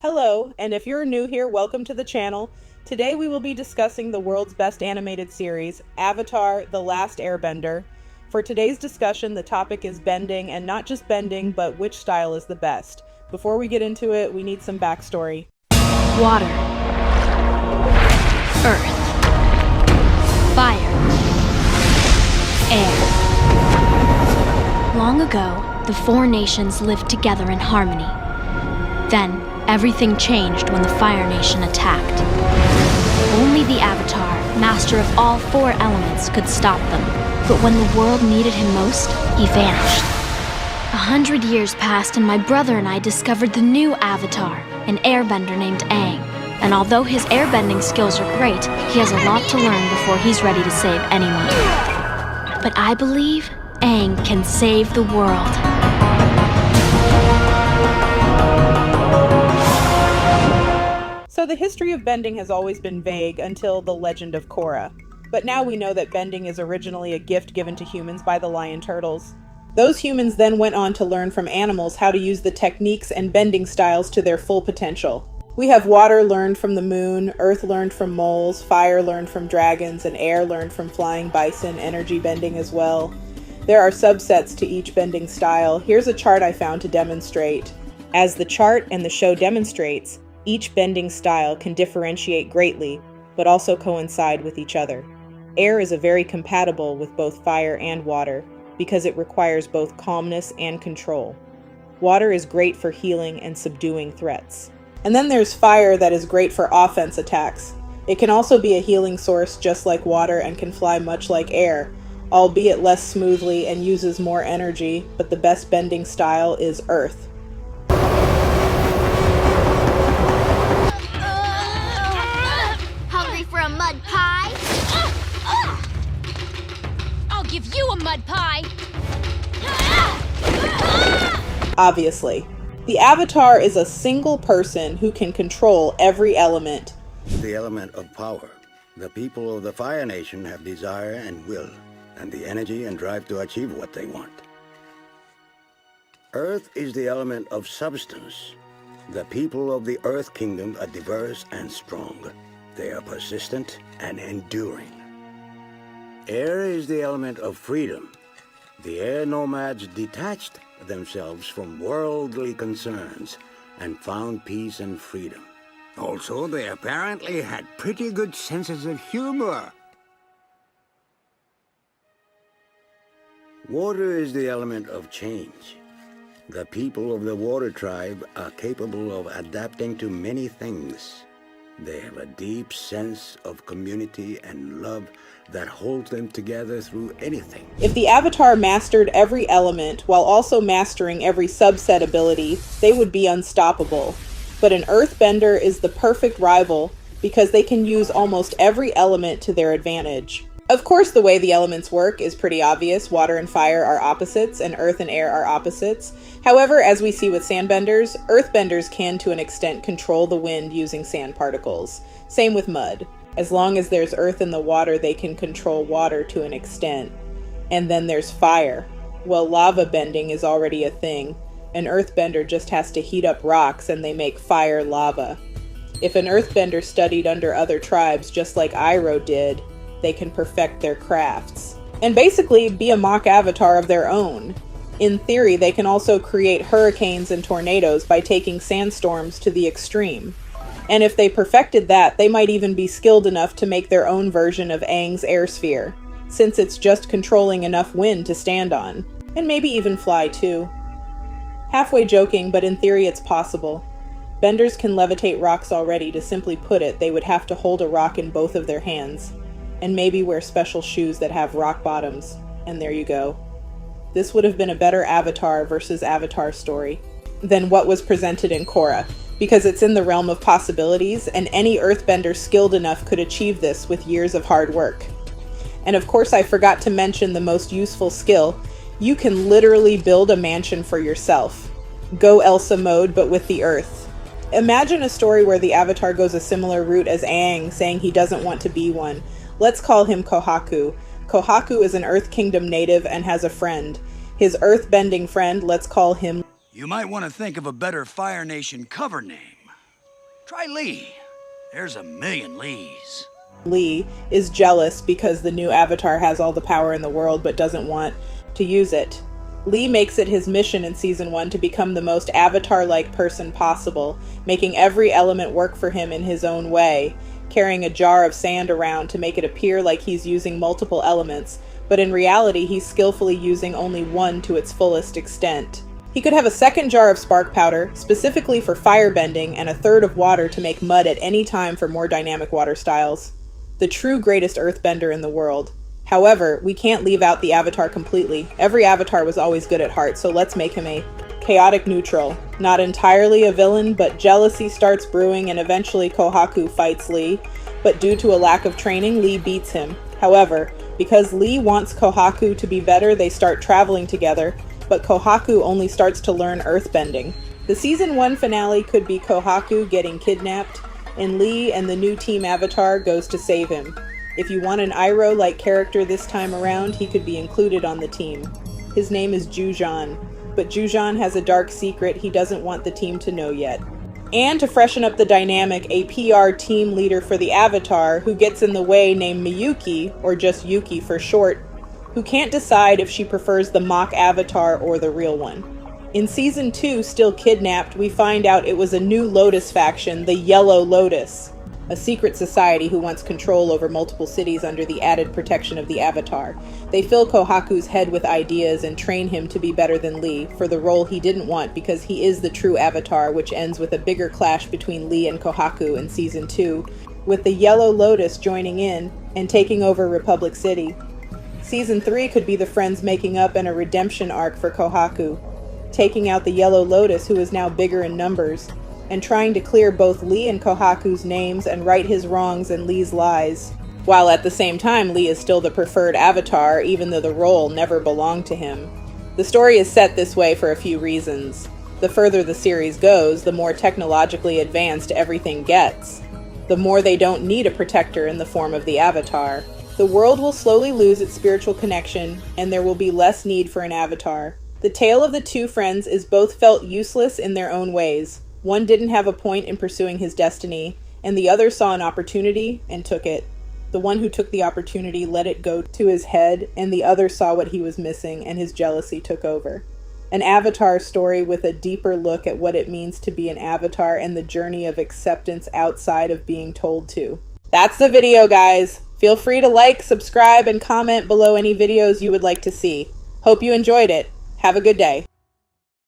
Hello, and if you're new here, welcome to the channel. Today we will be discussing the world's best animated series, Avatar: The Last Airbender. For today's discussion, the topic is bending, and not just bending, but which style is the best. Before we get into it, we need some backstory. Water, earth, fire, air. Long ago, the four nations lived together in harmony. Then, everything changed when the Fire Nation attacked. Only the Avatar, master of all four elements, could stop them. But when the world needed him most, he vanished. 100 years passed and my brother and I discovered the new Avatar, an airbender named Aang. And although his airbending skills are great, he has a lot to learn before he's ready to save anyone. But I believe Aang can save the world. So the history of bending has always been vague until the legend of Korra. But now we know that bending is originally a gift given to humans by the lion turtles. Those humans then went on to learn from animals how to use the techniques and bending styles to their full potential. We have water learned from the moon, earth learned from moles, fire learned from dragons, and air learned from flying bison, energy bending as well. There are subsets to each bending style. Here's a chart I found to demonstrate. As the chart and the show demonstrates, each bending style can differentiate greatly, but also coincide with each other. Air is very compatible with both fire and water because it requires both calmness and control. Water is great for healing and subduing threats. And then there's fire that is great for offense attacks. It can also be a healing source just like water and can fly much like air, albeit less smoothly and uses more energy, but the best bending style is earth. A mud pie? I'll give you a mud pie! Obviously. The Avatar is a single person who can control every element. The element of power. The people of the Fire Nation have desire and will, and the energy and drive to achieve what they want. Earth is the element of substance. The people of the Earth Kingdom are diverse and strong. They are persistent and enduring. Air is the element of freedom. The air nomads detached themselves from worldly concerns and found peace and freedom. Also, they apparently had pretty good senses of humor. Water is the element of change. The people of the Water Tribe are capable of adapting to many things. They have a deep sense of community and love that holds them together through anything. If the Avatar mastered every element while also mastering every subset ability, they would be unstoppable. But an Earthbender is the perfect rival because they can use almost every element to their advantage. Of course, the way the elements work is pretty obvious. Water and fire are opposites, and earth and air are opposites. However, as we see with sandbenders, earthbenders can to an extent control the wind using sand particles. Same with mud. As long as there's earth in the water, they can control water to an extent. And then there's fire. Well, lava bending is already a thing. An earthbender just has to heat up rocks and they make fire lava. If an earthbender studied under other tribes just like Iroh did, they can perfect their crafts and basically be a mock avatar of their own. In theory, they can also create hurricanes and tornadoes by taking sandstorms to the extreme. And if they perfected that, they might even be skilled enough to make their own version of Aang's air sphere, since it's just controlling enough wind to stand on, and maybe even fly too. Halfway joking, but in theory it's possible. Benders can levitate rocks already. To simply put it, they would have to hold a rock in both of their hands. And maybe wear special shoes that have rock bottoms. And there you go. This would have been a better Avatar versus Avatar story than what was presented in Korra, because it's in the realm of possibilities, and any earthbender skilled enough could achieve this with years of hard work. And of course, I forgot to mention the most useful skill. You can literally build a mansion for yourself. Go Elsa mode, but with the earth. Imagine a story where the Avatar goes a similar route as Aang, saying he doesn't want to be one. Let's call him Kohaku. Kohaku is an Earth Kingdom native and has a friend. His earth-bending friend, let's call him... You might want to think of a better Fire Nation cover name. Try Lee. There's a million Lees. Lee is jealous because the new avatar has all the power in the world but doesn't want to use it. Lee makes it his mission in Season 1 to become the most avatar-like person possible, making every element work for him in his own way, carrying a jar of sand around to make it appear like he's using multiple elements, but in reality he's skillfully using only one to its fullest extent. He could have a second jar of spark powder, specifically for firebending, and a third of water to make mud at any time for more dynamic water styles. The true greatest earthbender in the world. However, we can't leave out the avatar completely. Every avatar was always good at heart, so let's make him a chaotic neutral. Not entirely a villain, but jealousy starts brewing and eventually Kohaku fights Lee, but due to a lack of training, Lee beats him. However, because Lee wants Kohaku to be better, they start traveling together, but Kohaku only starts to learn earthbending. The Season 1 finale could be Kohaku getting kidnapped, and Lee and the new team avatar goes to save him. If you want an Iroh-like character this time around, he could be included on the team. His name is Jujan, but Jujan has a dark secret he doesn't want the team to know yet. And to freshen up the dynamic, a PR team leader for the avatar who gets in the way named Miyuki, or just Yuki for short, who can't decide if she prefers the mock avatar or the real one. In Season 2, Still Kidnapped, we find out it was a new Lotus faction, the Yellow Lotus, a secret society who wants control over multiple cities under the added protection of the Avatar. They fill Kohaku's head with ideas and train him to be better than Lee, for the role he didn't want because he is the true Avatar, which ends with a bigger clash between Lee and Kohaku in Season 2, with the Yellow Lotus joining in and taking over Republic City. Season 3 could be the friends making up and a redemption arc for Kohaku, taking out the Yellow Lotus, who is now bigger in numbers, and trying to clear both Lee and Kohaku's names and right his wrongs and Lee's lies. While at the same time, Lee is still the preferred avatar, even though the role never belonged to him. The story is set this way for a few reasons. The further the series goes, the more technologically advanced everything gets. The more they don't need a protector in the form of the avatar. The world will slowly lose its spiritual connection, and there will be less need for an avatar. The tale of the two friends is both felt useless in their own ways. One didn't have a point in pursuing his destiny, and the other saw an opportunity and took it. The one who took the opportunity let it go to his head, and the other saw what he was missing, and his jealousy took over. An avatar story with a deeper look at what it means to be an avatar and the journey of acceptance outside of being told to. That's the video, guys. Feel free to like, subscribe, and comment below any videos you would like to see. Hope you enjoyed it. Have a good day.